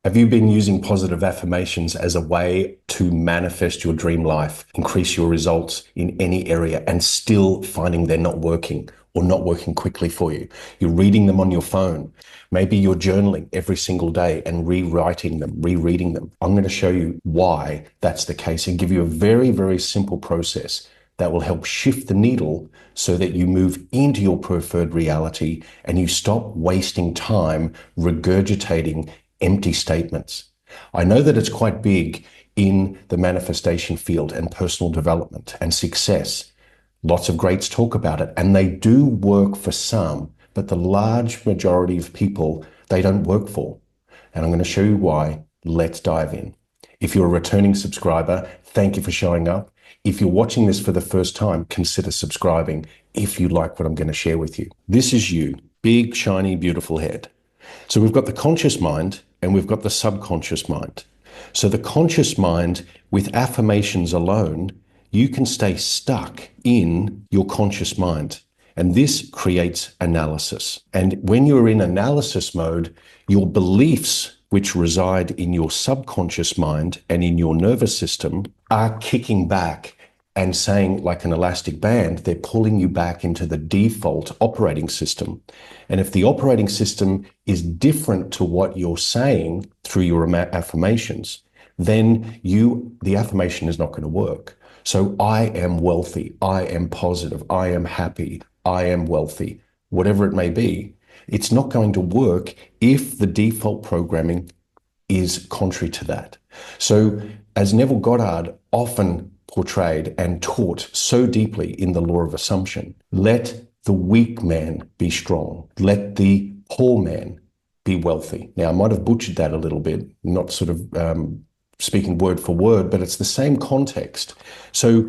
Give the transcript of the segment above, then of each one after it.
Have you been using positive affirmations as a way to manifest your dream life, increase your results in any area, and still finding they're not working or not working quickly for you? You're reading them on your phone. Maybe you're journaling every single day and rewriting them, rereading them. I'm going to show you why that's the case and give you a very, very simple process that will help shift the needle so that you move into your preferred reality and you stop wasting time regurgitating empty statements. I know that it's quite big in the manifestation field and personal development and success. Lots of greats talk about it, and they do work for some, but the large majority of people, they don't work for. And I'm going to show you why. Let's dive in. If you're a returning subscriber, thank you for showing up. If you're watching this for the first time, consider subscribing if you like what I'm going to share with you. This is you, big, shiny, beautiful head. So we've got the conscious mind and we've got the subconscious mind. So the conscious mind, with affirmations alone, you can stay stuck in your conscious mind. And this creates analysis. And when you're in analysis mode, your beliefs, which reside in your subconscious mind and in your nervous system, are kicking back and saying, like an elastic band, they're pulling you back into the default operating system. And if the operating system is different to what you're saying through your affirmations, then the affirmation is not going to work. So I am wealthy, I am positive, I am happy, I am wealthy, whatever it may be, it's not going to work if the default programming is contrary to that. So as Neville Goddard often portrayed and taught so deeply in the law of assumption, let the weak man be strong. Let the poor man be wealthy. Now, I might have butchered that a little bit, not sort of speaking word for word, but it's the same context. So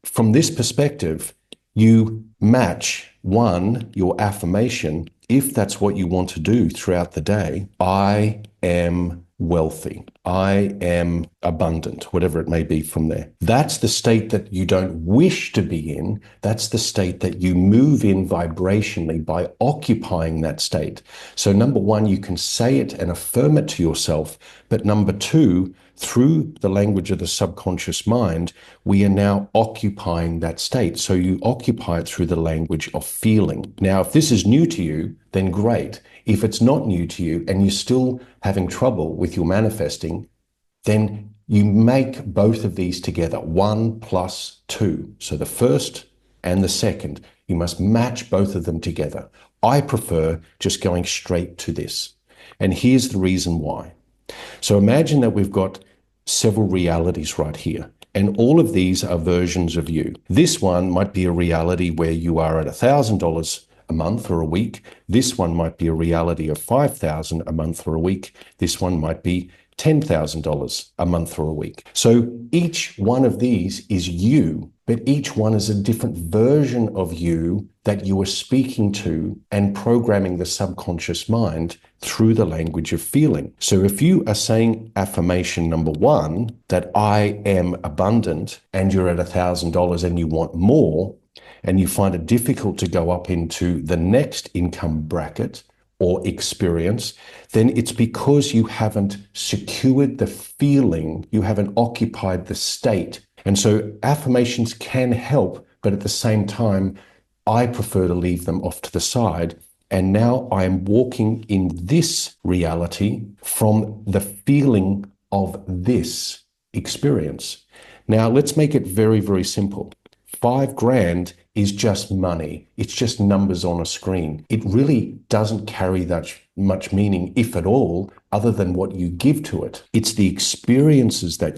from this perspective, you match your affirmation, if that's what you want to do throughout the day. I am wealthy. I am abundant, whatever it may be from there. That's the state that you don't wish to be in. That's the state that you move in vibrationally by occupying that state. So number one, you can say it and affirm it to yourself. But number two, through the language of the subconscious mind, we are now occupying that state. So you occupy it through the language of feeling. Now, if this is new to you, then great. If it's not new to you and you're still having trouble with your manifesting, then you make both of these together, 1 + 2. So the first and the second, you must match both of them together. I prefer just going straight to this. And here's the reason why. So imagine that we've got several realities right here, and all of these are versions of you. This one might be a reality where you are at $1,000 a month or a week. This one might be a reality of $5,000 a month or a week. This one might be $10,000 a month or a week. So each one of these is you, but each one is a different version of you that you are speaking to and programming the subconscious mind through the language of feeling. So if you are saying affirmation number one, that I am abundant, and you're at $1,000 and you want more, and you find it difficult to go up into the next income bracket or experience, then it's because you haven't secured the feeling, you haven't occupied the state. And so affirmations can help, but at the same time, I prefer to leave them off to the side. And now I am walking in this reality from the feeling of this experience. Now, let's make it very, very simple. $5,000 is just money. It's just numbers on a screen. It really doesn't carry that much meaning, if at all, other than what you give to it. It's the experiences that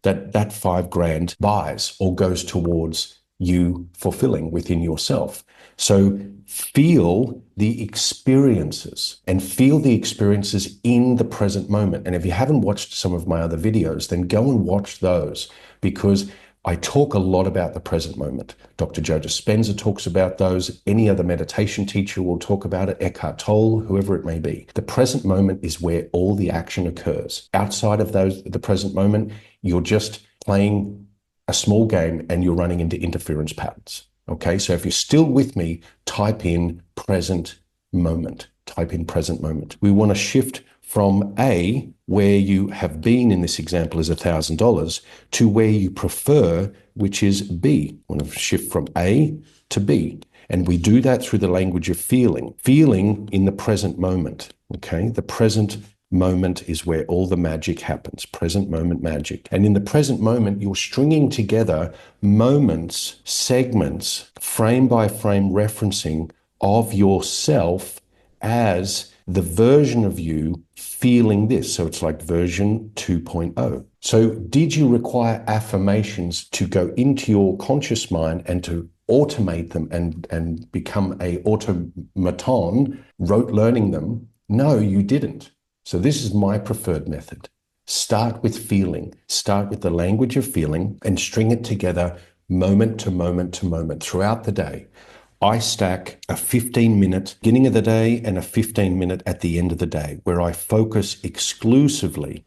that $5,000 buys or goes towards you fulfilling within yourself. So feel the experiences and feel the experiences in the present moment. And if you haven't watched some of my other videos, then go and watch those, because I talk a lot about the present moment. Dr. Joe Dispenza talks about those. Any other meditation teacher will talk about it. Eckhart Tolle, whoever it may be. The present moment is where all the action occurs. Outside of the present moment, you're just playing a small game and you're running into interference patterns. Okay, so if you're still with me, type in present moment. Type in present moment. We want to shift from A, where you have been in this example is $1,000, to where you prefer, which is B. I want to shift from A to B. And we do that through the language of feeling in the present moment. Okay. The present moment is where all the magic happens. Present moment magic. And in the present moment, you're stringing together moments, segments, frame by frame referencing of yourself as the version of you feeling this. So it's like version 2.0. So did you require affirmations to go into your conscious mind and to automate them and become a automaton, rote learning them? No, you didn't. So this is my preferred method. Start with feeling. Start with the language of feeling and string it together moment to moment to moment throughout the day. I stack a 15-minute beginning of the day and a 15-minute at the end of the day where I focus exclusively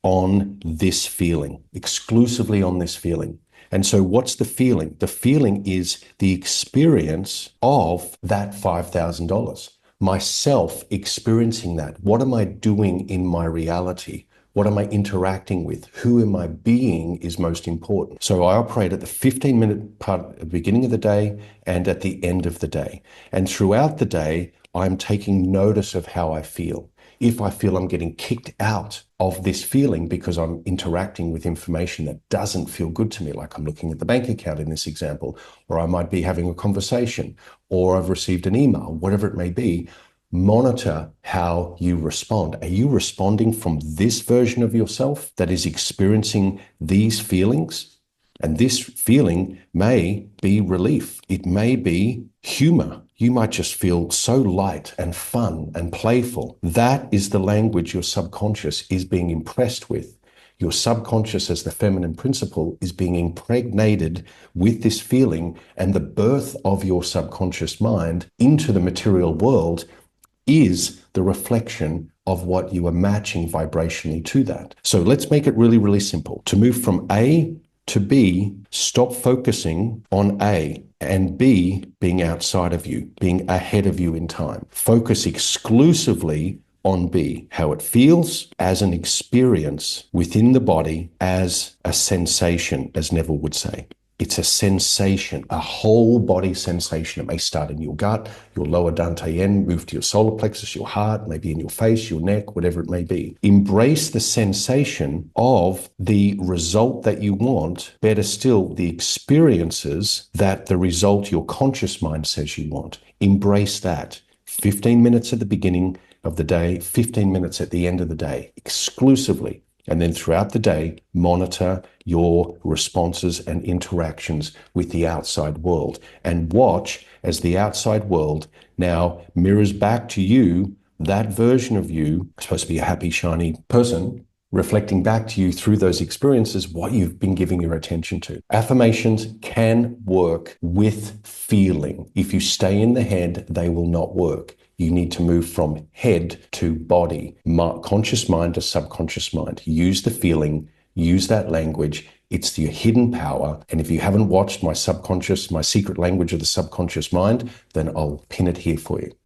on this feeling, exclusively on this feeling. And so what's the feeling? The feeling is the experience of that $5,000. Myself experiencing that. What am I doing in my reality? What am I interacting with? Who am I being is most important. So I operate at the 15-minute part at the beginning of the day and at the end of the day. And throughout the day, I'm taking notice of how I feel. If I feel I'm getting kicked out of this feeling because I'm interacting with information that doesn't feel good to me, like I'm looking at the bank account in this example, or I might be having a conversation, or I've received an email, whatever it may be, monitor how you respond. Are you responding from this version of yourself that is experiencing these feelings? And this feeling may be relief. It may be humor. You might just feel so light and fun and playful. That is the language your subconscious is being impressed with. Your subconscious, as the feminine principle, is being impregnated with this feeling, and the birth of your subconscious mind into the material world is the reflection of what you are matching vibrationally to that. So let's make it really, really simple. To move from A to B, stop focusing on A and B being outside of you, being ahead of you in time. Focus exclusively on B, how it feels as an experience within the body, as a sensation, as Neville would say. It's a sensation, a whole body sensation. It may start in your gut, your lower dantian, move to your solar plexus, your heart, maybe in your face, your neck, whatever it may be. Embrace the sensation of the result that you want, better still, the experiences that the result your conscious mind says you want. Embrace that. 15 minutes at the beginning of the day, 15 minutes at the end of the day, exclusively. And then throughout the day, monitor your responses and interactions with the outside world, and watch as the outside world now mirrors back to you that version of you, supposed to be a happy, shiny person, reflecting back to you through those experiences what you've been giving your attention to. Affirmations can work with feeling. If you stay in the head, they will not work. You need to move from head to body, conscious mind to subconscious mind. Use the feeling, use that language. It's your hidden power. And if you haven't watched my secret language of the subconscious mind, then I'll pin it here for you.